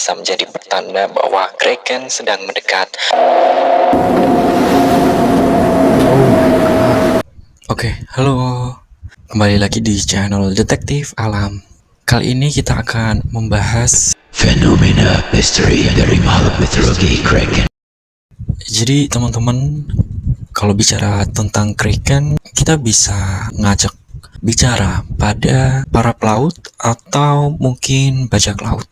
bisa menjadi pertanda bahwa Kraken sedang mendekat. Oke, halo. Kembali lagi di channel Detektif Alam. Kali ini kita akan membahas fenomena misteri dari makhluk mitologi Kraken. Jadi teman-teman, kalau bicara tentang Kraken, kita bisa ngajak bicara pada para pelaut atau mungkin bajak laut.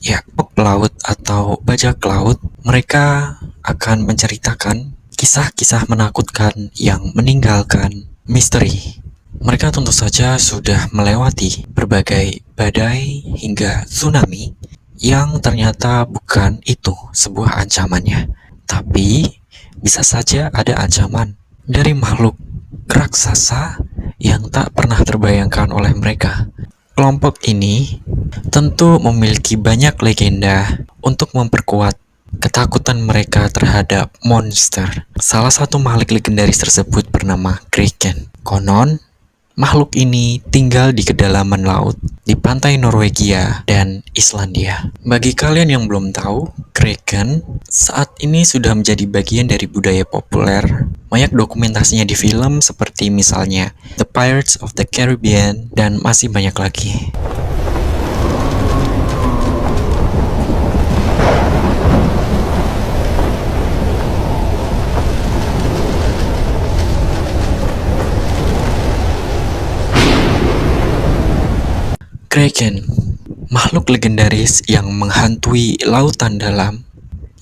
Ya, pelaut atau bajak laut, mereka akan menceritakan kisah-kisah menakutkan yang meninggalkan misteri. Mereka tentu saja sudah melewati berbagai badai hingga tsunami yang ternyata bukan itu sebuah ancamannya, tapi bisa saja ada ancaman dari makhluk raksasa yang tak pernah terbayangkan oleh mereka. Kelompok ini tentu memiliki banyak legenda untuk memperkuat ketakutan mereka terhadap monster. Salah satu makhluk legendaris tersebut bernama Kraken. Konon, makhluk ini tinggal di kedalaman laut, di pantai Norwegia dan Islandia. Bagi kalian yang belum tahu, Kraken saat ini sudah menjadi bagian dari budaya populer. Banyak dokumentasinya di film seperti misalnya The Pirates of the Caribbean dan masih banyak lagi. Kraken, makhluk legendaris yang menghantui lautan dalam,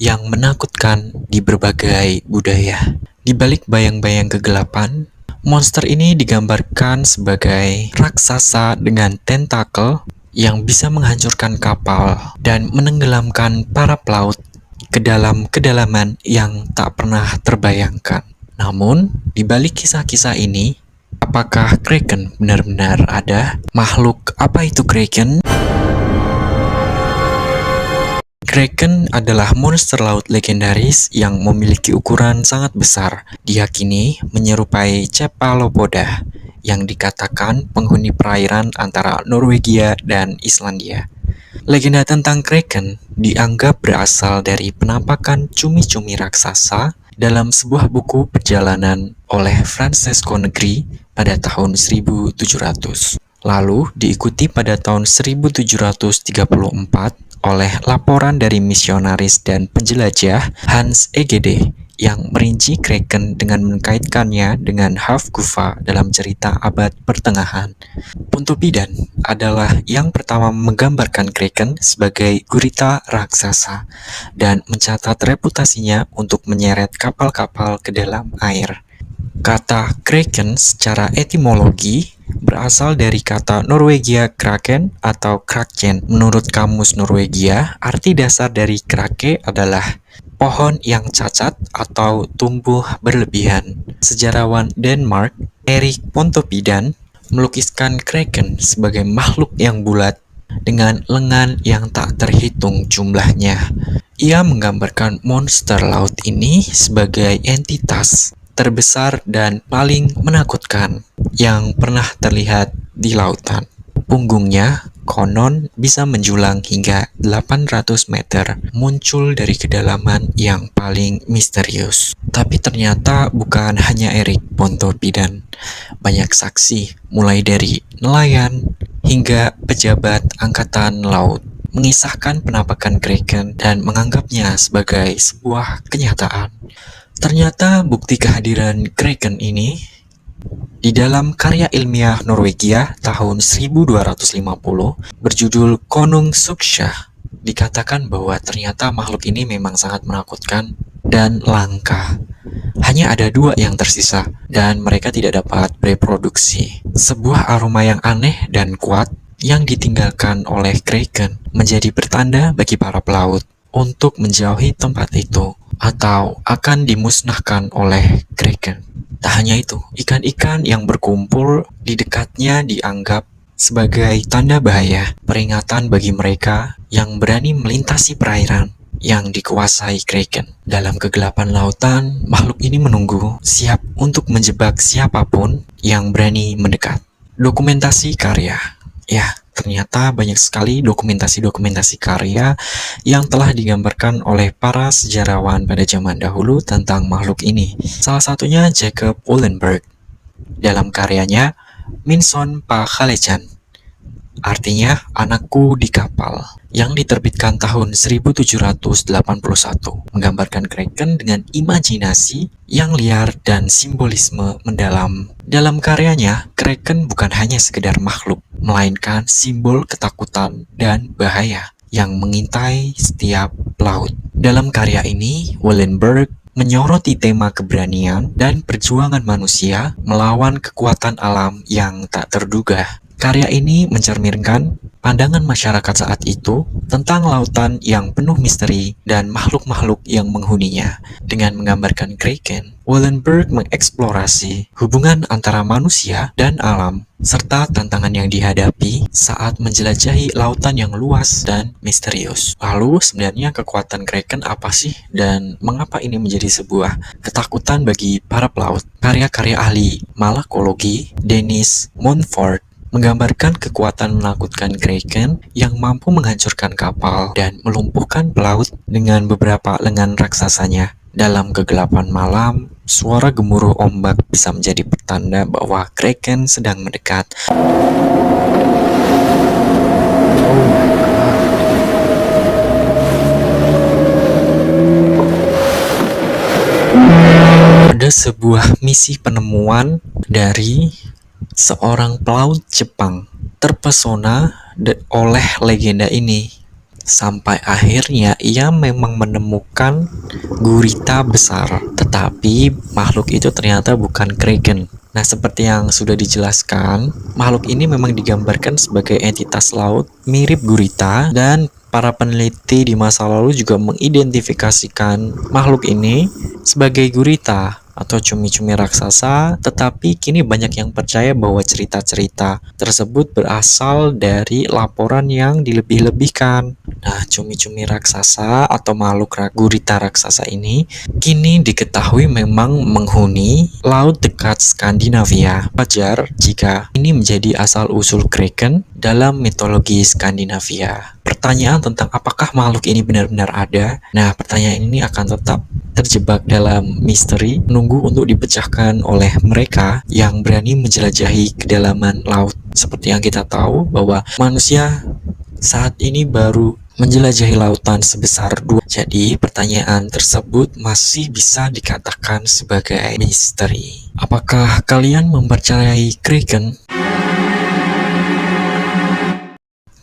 yang menakutkan di berbagai budaya. Di balik bayang-bayang kegelapan, monster ini digambarkan sebagai raksasa dengan tentakel yang bisa menghancurkan kapal dan menenggelamkan para pelaut ke dalam kedalaman yang tak pernah terbayangkan. Namun, di balik kisah-kisah ini, apakah Kraken benar-benar ada? Makhluk apa itu Kraken? Kraken adalah monster laut legendaris yang memiliki ukuran sangat besar, diyakini menyerupai cephalopoda yang dikatakan penghuni perairan antara Norwegia dan Islandia. Legenda tentang Kraken dianggap berasal dari penampakan cumi-cumi raksasa dalam sebuah buku perjalanan oleh Francesco Negri pada tahun 1700. Lalu diikuti pada tahun 1734 oleh laporan dari misionaris dan penjelajah Hans Egede yang merinci Kraken dengan mengkaitkannya dengan Hafgufa dalam cerita abad pertengahan. Pontoppidan adalah yang pertama menggambarkan Kraken sebagai gurita raksasa dan mencatat reputasinya untuk menyeret kapal-kapal ke dalam air. Kata Kraken secara etimologi berasal dari kata Norwegia kraken atau kraken. Menurut Kamus Norwegia, arti dasar dari krake adalah pohon yang cacat atau tumbuh berlebihan. Sejarawan Denmark, Erik Pontoppidan, melukiskan Kraken sebagai makhluk yang bulat dengan lengan yang tak terhitung jumlahnya. Ia menggambarkan monster laut ini sebagai entitas terbesar dan paling menakutkan yang pernah terlihat di lautan. Punggungnya konon bisa menjulang hingga 800 meter, muncul dari kedalaman yang paling misterius. Tapi ternyata bukan hanya Erik Pontoppidan. Banyak saksi, mulai dari nelayan hingga pejabat angkatan laut, mengisahkan penampakan Kraken dan menganggapnya sebagai sebuah kenyataan. Ternyata bukti kehadiran Kraken ini di dalam karya ilmiah Norwegia tahun 1250 berjudul Konung Suksha dikatakan bahwa ternyata makhluk ini memang sangat menakutkan dan langka. Hanya ada 2 yang tersisa dan mereka tidak dapat reproduksi. Sebuah aroma yang aneh dan kuat yang ditinggalkan oleh Kraken menjadi pertanda bagi para pelaut untuk menjauhi tempat itu atau akan dimusnahkan oleh Kraken. Tak hanya itu, ikan-ikan yang berkumpul di dekatnya dianggap sebagai tanda bahaya, peringatan bagi mereka yang berani melintasi perairan yang dikuasai Kraken. Dalam kegelapan lautan, makhluk ini menunggu, siap untuk menjebak siapapun yang berani mendekat. Dokumentasi karya Ya, ternyata banyak sekali dokumentasi-dokumentasi karya yang telah digambarkan oleh para sejarawan pada zaman dahulu tentang makhluk ini. Salah satunya Jacob Wallenberg dalam karyanya Minson Pa Khalechan, artinya anakku di kapal, yang diterbitkan tahun 1781, menggambarkan Kraken dengan imajinasi yang liar dan simbolisme mendalam. Dalam karyanya, Kraken bukan hanya sekedar makhluk, melainkan simbol ketakutan dan bahaya yang mengintai setiap pelaut. Dalam karya ini, Wallenberg menyoroti tema keberanian dan perjuangan manusia melawan kekuatan alam yang tak terduga. Karya ini mencerminkan pandangan masyarakat saat itu tentang lautan yang penuh misteri dan makhluk-makhluk yang menghuninya. Dengan menggambarkan Kraken, Wallenberg mengeksplorasi hubungan antara manusia dan alam, serta tantangan yang dihadapi saat menjelajahi lautan yang luas dan misterius. Lalu, sebenarnya kekuatan Kraken apa sih, dan mengapa ini menjadi sebuah ketakutan bagi para pelaut? Karya-karya ahli malakologi Dennis Montfort menggambarkan kekuatan menakutkan Kraken yang mampu menghancurkan kapal dan melumpuhkan pelaut dengan beberapa lengan raksasanya. Dalam kegelapan malam, suara gemuruh ombak bisa menjadi pertanda bahwa Kraken sedang mendekat. Ada sebuah misi penemuan dari seorang pelaut Jepang terpesona oleh legenda ini. Sampai akhirnya ia memang menemukan gurita besar, tetapi makhluk itu ternyata bukan Kraken. Nah, seperti yang sudah dijelaskan, makhluk ini memang digambarkan sebagai entitas laut mirip gurita, dan para peneliti di masa lalu juga mengidentifikasikan makhluk ini sebagai gurita atau cumi-cumi raksasa, tetapi kini banyak yang percaya bahwa cerita-cerita tersebut berasal dari laporan yang dilebih-lebihkan. Nah, cumi-cumi raksasa atau makhluk gurita raksasa ini kini diketahui memang menghuni laut dekat Skandinavia. Wajar jika ini menjadi asal-usul Kraken dalam mitologi Skandinavia. Pertanyaan tentang apakah makhluk ini benar-benar ada? Nah, pertanyaan ini akan tetap terjebak dalam misteri, menunggu untuk dipecahkan oleh mereka yang berani menjelajahi kedalaman laut. Seperti yang kita tahu bahwa manusia saat ini baru menjelajahi lautan sebesar 2. Jadi pertanyaan tersebut masih bisa dikatakan sebagai misteri. Apakah kalian mempercayai Kraken?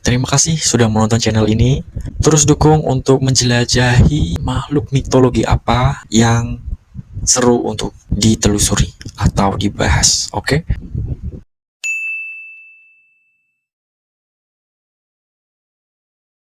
Terima kasih sudah menonton channel ini. Terus dukung untuk menjelajahi makhluk mitologi apa yang seru untuk ditelusuri atau dibahas. Oke?